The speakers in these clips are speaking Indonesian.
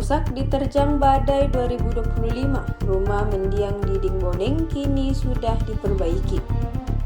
rusak diterjang badai 2025, rumah mendiang Diding Boneng kini sudah diperbaiki.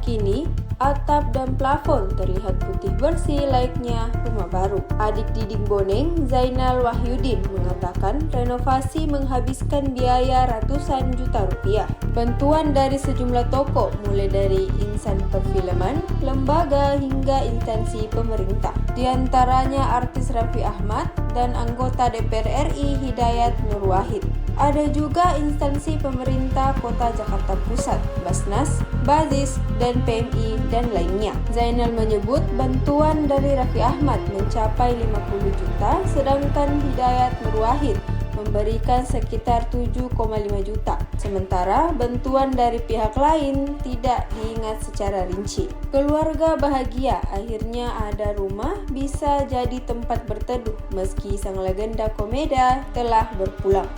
Kini, atap dan plafon terlihat putih bersih layaknya rumah baru. Adik Diding Boneng, Zainal Wahyudin, mengatakan renovasi menghabiskan biaya ratusan juta rupiah. Bantuan dari sejumlah toko, mulai dari insan perfilman, lembaga hingga instansi pemerintah. Di antaranya artis Raffi Ahmad dan anggota DPR RI Hidayat Nur Wahid. Ada juga instansi pemerintah Kota Jakarta Pusat, Basnas, Bazis, dan PMI, dan lainnya. Zainal menyebut bantuan dari Raffi Ahmad mencapai 50 juta, sedangkan Hidayat Nur Wahid memberikan sekitar 7,5 juta. Sementara bantuan dari pihak lain tidak diingat secara rinci. Keluarga bahagia, akhirnya ada rumah bisa jadi tempat berteduh meski sang legenda komeda telah berpulang.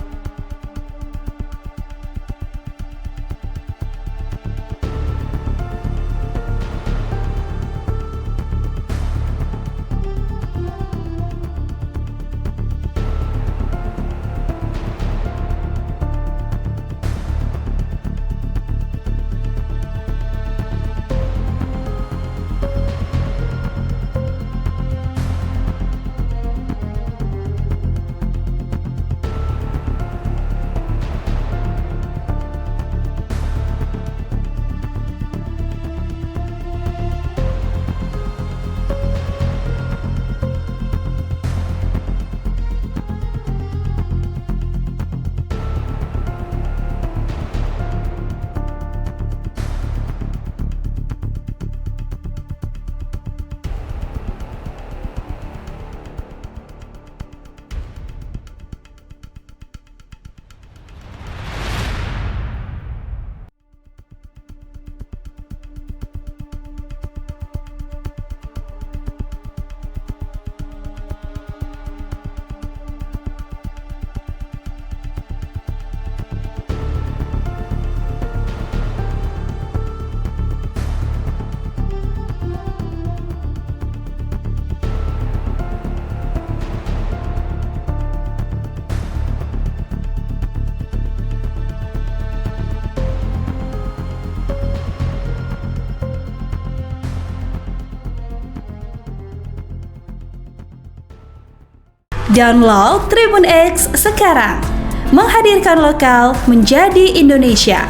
Download Tribun X sekarang, menghadirkan lokal menjadi Indonesia.